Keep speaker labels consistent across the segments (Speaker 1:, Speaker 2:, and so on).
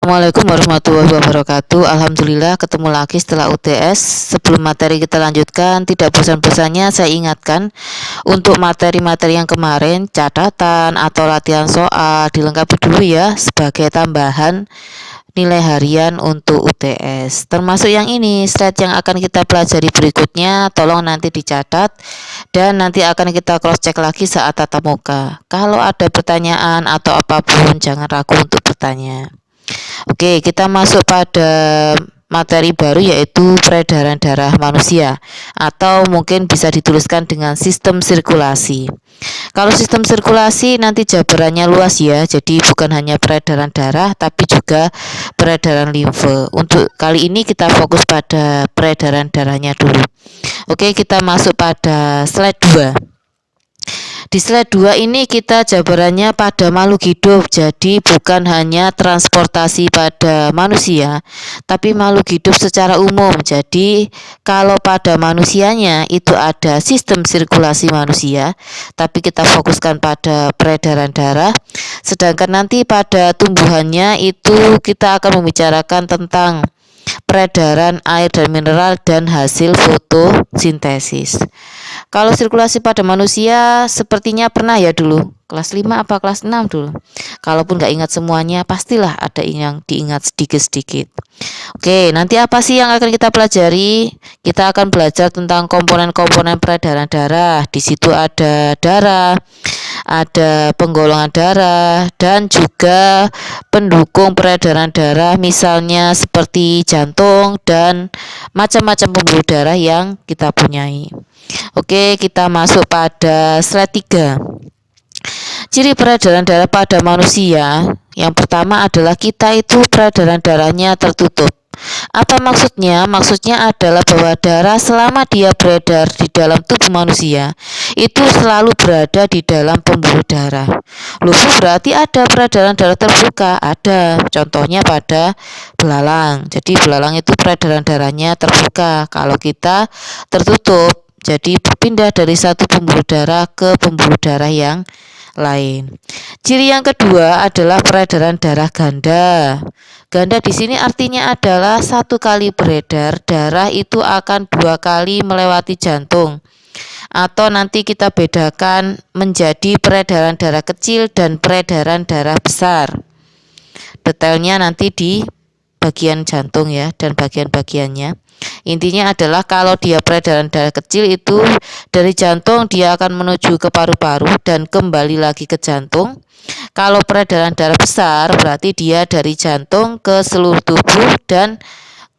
Speaker 1: Assalamualaikum warahmatullahi wabarakatuh. Alhamdulillah ketemu lagi setelah UTS. Sebelum materi kita lanjutkan, tidak bosan-bosannya saya ingatkan untuk materi-materi yang kemarin, catatan atau latihan soal dilengkapi dulu ya sebagai tambahan nilai harian untuk UTS. Termasuk yang ini, slide yang akan kita pelajari berikutnya, tolong nanti dicatat dan nanti akan kita cross check lagi saat tatap muka. Kalau ada pertanyaan atau apapun, jangan ragu untuk bertanya. Oke, kita masuk pada materi baru yaitu peredaran darah manusia atau mungkin bisa dituliskan dengan sistem sirkulasi. Kalau sistem sirkulasi nanti jabarannya luas ya, jadi bukan hanya peredaran darah tapi juga peredaran limfe. Untuk kali ini kita fokus pada peredaran darahnya dulu. Oke, kita masuk pada slide 2. Di slide 2 ini kita jabarannya pada makhluk hidup, jadi bukan hanya transportasi pada manusia, tapi makhluk hidup secara umum. Jadi kalau pada manusianya itu ada sistem sirkulasi manusia, tapi kita fokuskan pada peredaran darah. Sedangkan nanti pada tumbuhannya itu kita akan membicarakan tentang peredaran air dan mineral dan hasil fotosintesis. Kalau sirkulasi pada manusia sepertinya pernah ya dulu, kelas 5 apa kelas 6 dulu. Kalaupun nggak ingat semuanya, pastilah ada yang diingat sedikit-sedikit. Oke, nanti apa sih yang akan kita pelajari? Kita akan belajar tentang komponen-komponen peredaran darah. Di situ ada darah, ada penggolongan darah, dan juga pendukung peredaran darah, misalnya seperti jantung dan macam-macam pembuluh darah yang kita punyai. Oke, kita masuk pada slide 3. Ciri peredaran darah pada manusia, yang pertama adalah kita itu peredaran darahnya tertutup. Apa maksudnya? Maksudnya adalah bahwa darah selama dia beredar di dalam tubuh manusia itu selalu berada di dalam pembuluh darah. Loh, berarti ada peredaran darah terbuka? Ada. Contohnya pada belalang. Jadi belalang itu peredaran darahnya terbuka. Kalau kita tertutup, jadi berpindah dari satu pembuluh darah ke pembuluh darah yang lain. Ciri yang kedua adalah peredaran darah ganda. Ganda di sini artinya adalah satu kali beredar, darah itu akan 2 kali melewati jantung. Atau nanti kita bedakan menjadi peredaran darah kecil dan peredaran darah besar. Detailnya nanti di bagian jantung ya dan bagian-bagiannya. Intinya adalah kalau dia peredaran darah kecil itu dari jantung dia akan menuju ke paru-paru dan kembali lagi ke jantung. Kalau peredaran darah besar berarti dia dari jantung ke seluruh tubuh dan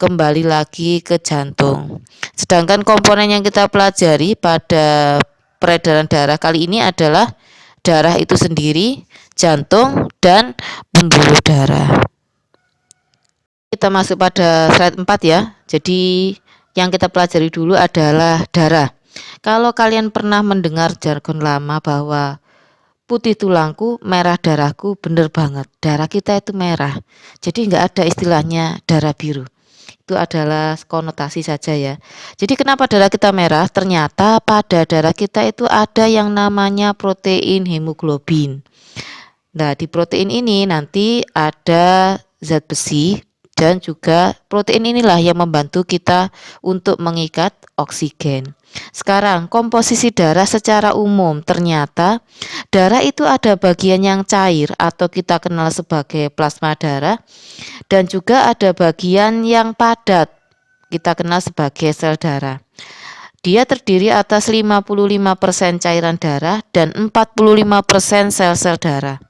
Speaker 1: kembali lagi ke jantung. Sedangkan komponen yang kita pelajari pada peredaran darah kali ini adalah darah itu sendiri, jantung, dan pembuluh darah. Kita masuk pada slide 4 ya. Jadi yang kita pelajari dulu adalah darah. Kalau kalian pernah mendengar jargon lama bahwa putih tulangku, merah darahku, bener banget. Darah kita itu merah. Jadi nggak ada istilahnya darah biru. Itu adalah konotasi saja ya. Jadi kenapa darah kita merah? Ternyata pada darah kita itu ada yang namanya protein hemoglobin. Nah, di protein ini nanti ada zat besi dan juga protein inilah yang membantu kita untuk mengikat oksigen. Sekarang komposisi darah secara umum, ternyata darah itu ada bagian yang cair atau kita kenal sebagai plasma darah dan juga ada bagian yang padat kita kenal sebagai sel darah. Dia terdiri atas 55% cairan darah dan 45% sel-sel darah.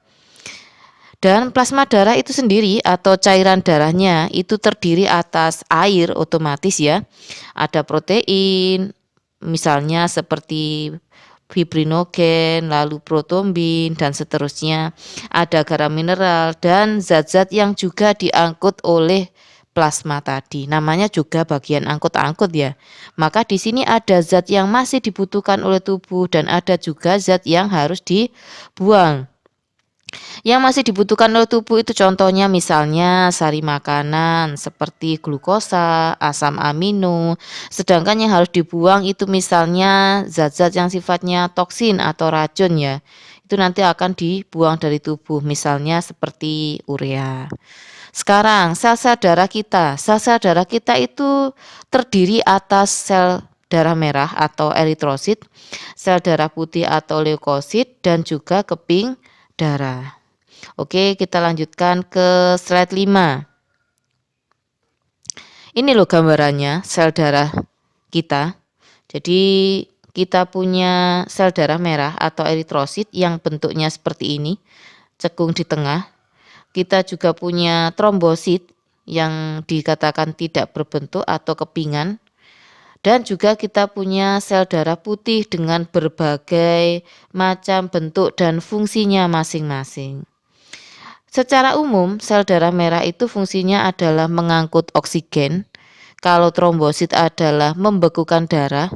Speaker 1: Dan plasma darah itu sendiri atau cairan darahnya itu terdiri atas air otomatis ya. Ada protein, misalnya seperti fibrinogen, lalu protombin dan seterusnya. Ada garam mineral dan zat-zat yang juga diangkut oleh plasma tadi. Namanya juga bagian angkut-angkut ya. Maka di sini ada zat yang masih dibutuhkan oleh tubuh dan ada juga zat yang harus dibuang. Yang masih dibutuhkan oleh tubuh itu contohnya misalnya sari makanan seperti glukosa, asam amino. Sedangkan yang harus dibuang itu misalnya zat-zat yang sifatnya toksin atau racun ya. itu nanti akan dibuang dari tubuh, misalnya seperti urea. Sekarang sel-sel darah kita. Sel-sel darah kita itu terdiri atas sel darah merah atau eritrosit, sel darah putih atau leukosit, dan juga keping darah. Oke, kita lanjutkan ke slide 5. Ini loh gambarannya sel darah kita. Jadi kita punya sel darah merah atau eritrosit yang bentuknya seperti ini, cekung di tengah. Kita juga punya trombosit yang dikatakan tidak berbentuk atau kepingan. Dan juga kita punya sel darah putih dengan berbagai macam bentuk dan fungsinya masing-masing. Secara umum, sel darah merah itu fungsinya adalah mengangkut oksigen. Kalau trombosit adalah membekukan darah.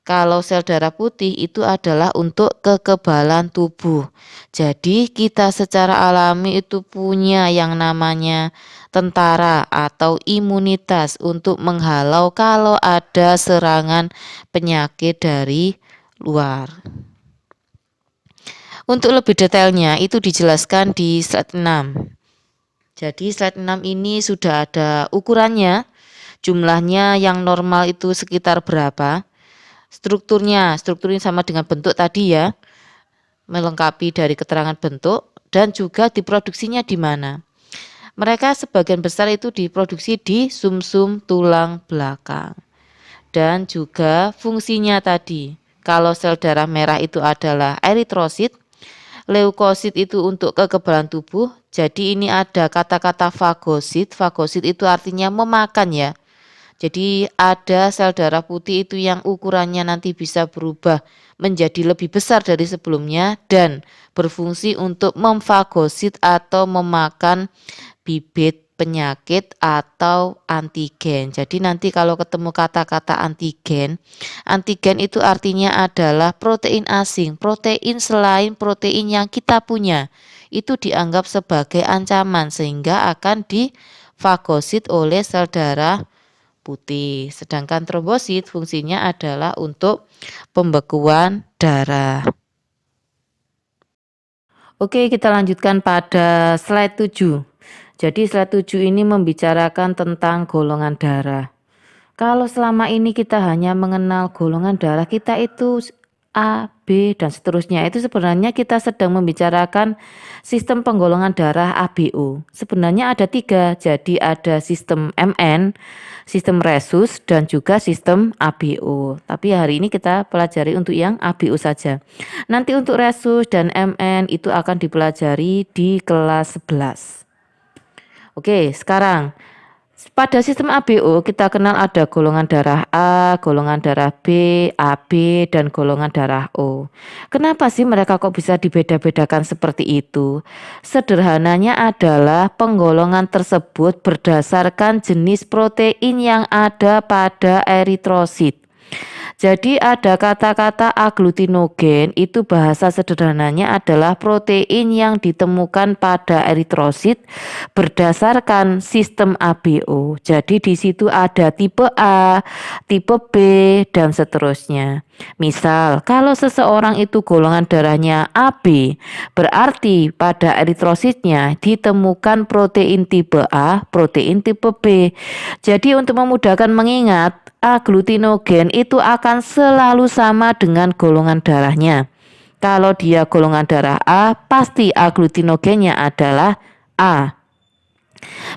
Speaker 1: Kalau sel darah putih itu adalah untuk kekebalan tubuh. Jadi kita secara alami itu punya yang namanya tentara atau imunitas untuk menghalau kalau ada serangan penyakit dari luar. Untuk lebih detailnya itu dijelaskan di slide 6. Jadi slide 6 ini sudah ada ukurannya, jumlahnya yang normal itu sekitar berapa. Strukturnya sama dengan bentuk tadi ya, melengkapi dari keterangan bentuk dan juga diproduksinya di mana. Mereka sebagian besar itu diproduksi di sumsum tulang belakang. Dan juga fungsinya tadi, kalau sel darah merah itu adalah eritrosit, leukosit itu untuk kekebalan tubuh. Jadi ini ada kata-kata fagosit. Fagosit itu artinya memakan ya. Jadi ada sel darah putih itu yang ukurannya nanti bisa berubah menjadi lebih besar dari sebelumnya dan berfungsi untuk memfagosit atau memakan bibit penyakit atau antigen. Jadi nanti kalau ketemu kata-kata antigen, antigen itu artinya adalah protein asing, protein selain protein yang kita punya. Itu dianggap sebagai ancaman sehingga akan difagosit oleh sel darah putih. Sedangkan trombosit fungsinya adalah untuk pembekuan darah. Oke, kita lanjutkan pada slide 7. Jadi slide 7 ini membicarakan tentang golongan darah. Kalau selama ini kita hanya mengenal golongan darah kita itu A, B, dan seterusnya, itu sebenarnya kita sedang membicarakan sistem penggolongan darah ABO. Sebenarnya ada 3, jadi ada sistem MN, sistem Rhesus, dan juga sistem ABO. Tapi hari ini kita pelajari untuk yang ABO saja. Nanti untuk Rhesus dan MN itu akan dipelajari di kelas 11. Oke, sekarang pada sistem ABO kita kenal ada golongan darah A, golongan darah B, AB, dan golongan darah O. Kenapa sih mereka kok bisa dibeda-bedakan seperti itu? Sederhananya adalah penggolongan tersebut berdasarkan jenis protein yang ada pada eritrosit. Jadi ada kata-kata aglutinogen, itu bahasa sederhananya adalah protein yang ditemukan pada eritrosit berdasarkan sistem ABO. Jadi di situ ada tipe A, tipe B, dan seterusnya. Misal kalau seseorang itu golongan darahnya AB, berarti pada eritrositnya ditemukan protein tipe A, protein tipe B. Jadi untuk memudahkan mengingat, aglutinogen itu akan selalu sama dengan golongan darahnya. Kalau dia golongan darah A, pasti aglutinogennya adalah A.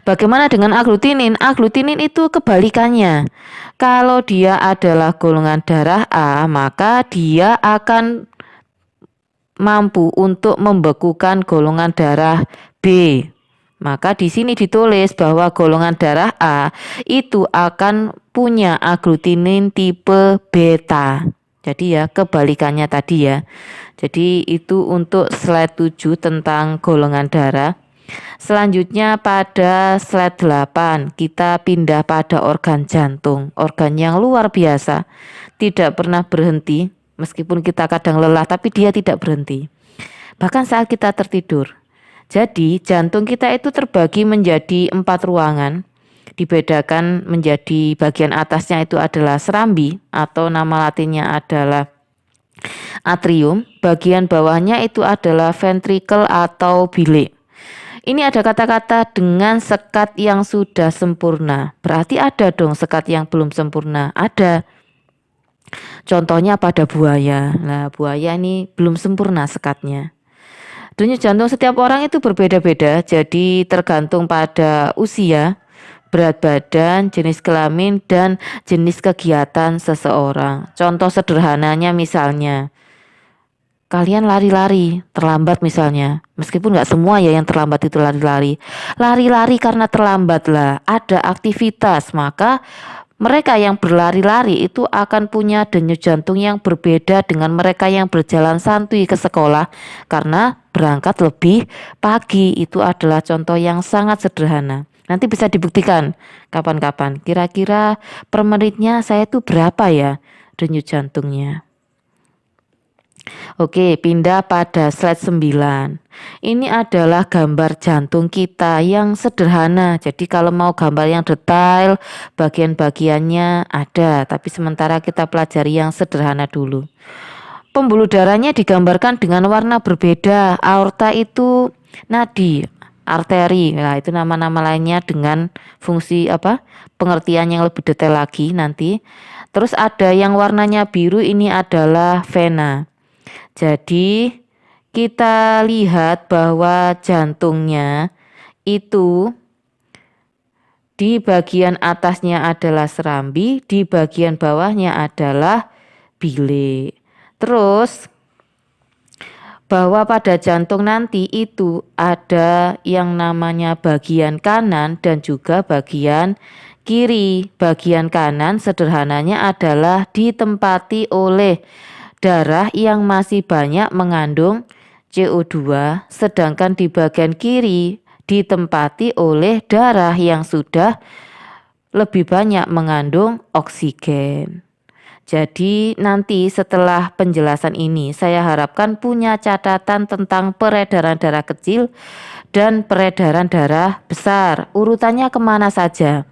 Speaker 1: Bagaimana dengan aglutinin? Aglutinin itu kebalikannya. Kalau dia adalah golongan darah A, maka dia akan mampu untuk membekukan golongan darah B. Maka di sini ditulis bahwa golongan darah A itu akan punya aglutinin tipe beta. Jadi ya kebalikannya tadi ya. Jadi itu untuk slide 7 tentang golongan darah. Selanjutnya pada slide 8 kita pindah pada organ jantung. Organ yang luar biasa, tidak pernah berhenti. Meskipun kita kadang lelah tapi dia tidak berhenti. Bahkan saat kita tertidur. Jadi jantung kita itu terbagi menjadi 4 ruangan, dibedakan menjadi bagian atasnya itu adalah serambi atau nama latinnya adalah Atrium, bagian bawahnya itu adalah ventricle atau bilik. Ini ada kata-kata dengan sekat yang sudah sempurna. Berarti ada dong sekat yang belum sempurna. Ada. Contohnya pada buaya. Nah, buaya ini belum sempurna sekatnya. Denyut jantung setiap orang itu berbeda-beda, jadi tergantung pada usia, berat badan, jenis kelamin, dan jenis kegiatan seseorang. Contoh sederhananya misalnya, kalian lari-lari, terlambat misalnya. Meskipun nggak semua ya yang terlambat itu lari-lari. Lari-lari karena terlambat lah, ada aktivitas, maka mereka yang berlari-lari itu akan punya denyut jantung yang berbeda dengan mereka yang berjalan santuy ke sekolah karena berangkat lebih pagi. Itu adalah contoh yang sangat sederhana. Nanti bisa dibuktikan kapan-kapan. Kira-kira per menitnya saya tuh berapa ya denyut jantungnya. Oke, pindah pada slide 9. Ini adalah gambar jantung kita yang sederhana. Jadi kalau mau gambar yang detail, bagian-bagiannya ada. Tapi sementara kita pelajari yang sederhana dulu. Pembuluh darahnya digambarkan dengan warna berbeda. Aorta itu nadi, arteri. Nah, itu nama-nama lainnya dengan fungsi pengertian yang lebih detail lagi nanti. Terus ada yang warnanya biru, ini adalah vena. Jadi kita lihat bahwa jantungnya itu di bagian atasnya adalah serambi, di bagian bawahnya adalah bilik. Terus bahwa pada jantung nanti itu ada yang namanya bagian kanan dan juga bagian kiri. Bagian kanan sederhananya adalah ditempati oleh darah yang masih banyak mengandung CO2, sedangkan di bagian kiri ditempati oleh darah yang sudah lebih banyak mengandung oksigen. Jadi nanti setelah penjelasan ini saya harapkan punya catatan tentang peredaran darah kecil dan peredaran darah besar. Urutannya kemana saja?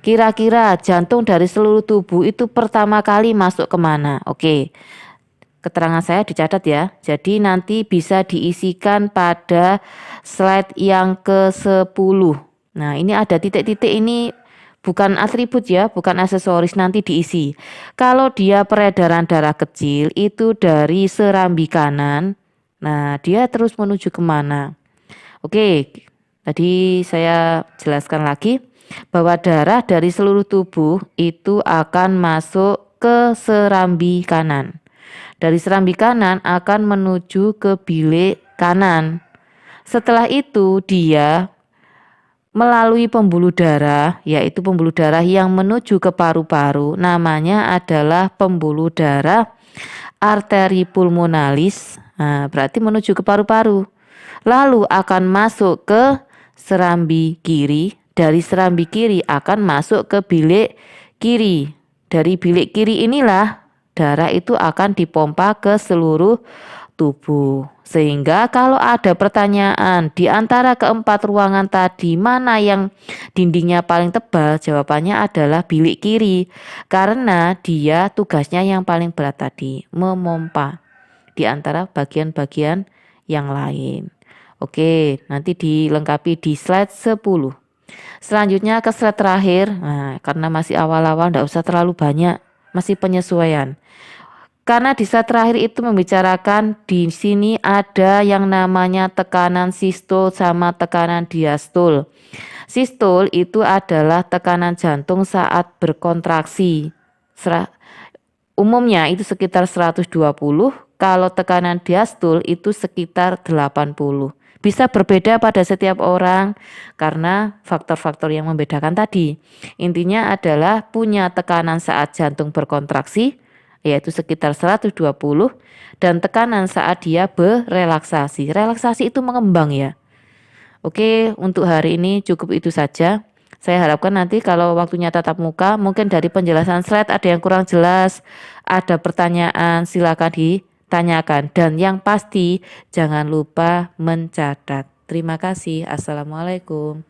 Speaker 1: Kira-kira jantung dari seluruh tubuh itu pertama kali masuk kemana? Oke. Keterangan saya dicatat ya. Jadi nanti bisa diisikan pada slide yang ke-10. Nah, ini ada titik-titik, ini bukan atribut ya, bukan aksesoris, nanti diisi. Kalau dia peredaran darah kecil itu dari serambi kanan. Nah, dia terus menuju kemana? Oke, tadi saya jelaskan lagi bahwa darah dari seluruh tubuh itu akan masuk ke serambi kanan. Dari serambi kanan akan menuju ke bilik kanan. Setelah itu dia melalui pembuluh darah, yaitu pembuluh darah yang menuju ke paru-paru, namanya adalah pembuluh darah arteri pulmonalis. Nah, berarti menuju ke paru-paru. Lalu akan masuk ke serambi kiri. Dari serambi kiri akan masuk ke bilik kiri. Dari bilik kiri inilah darah itu akan dipompa ke seluruh tubuh. Sehingga kalau ada pertanyaan di antara keempat ruangan tadi mana yang dindingnya paling tebal, jawabannya adalah bilik kiri. Karena dia tugasnya yang paling berat tadi, memompa di antara bagian-bagian yang lain. Oke, nanti dilengkapi di slide 10. Selanjutnya ke slide terakhir. Nah, karena masih awal-awal enggak usah terlalu banyak, masih penyesuaian. Karena di slide terakhir itu membicarakan di sini ada yang namanya tekanan sistol sama tekanan diastol. Sistol itu adalah tekanan jantung saat berkontraksi. Umumnya itu sekitar 120, kalau tekanan diastol itu sekitar 80. Bisa berbeda pada setiap orang karena faktor-faktor yang membedakan tadi. Intinya adalah punya tekanan saat jantung berkontraksi, yaitu sekitar 120, dan tekanan saat dia berelaksasi. Relaksasi itu mengembang ya. Oke, untuk hari ini cukup itu saja. Saya harapkan nanti kalau waktunya tatap muka, mungkin dari penjelasan slide ada yang kurang jelas, ada pertanyaan, silakan ditanyakan. Dan yang pasti jangan lupa mencatat. Terima kasih. Assalamualaikum.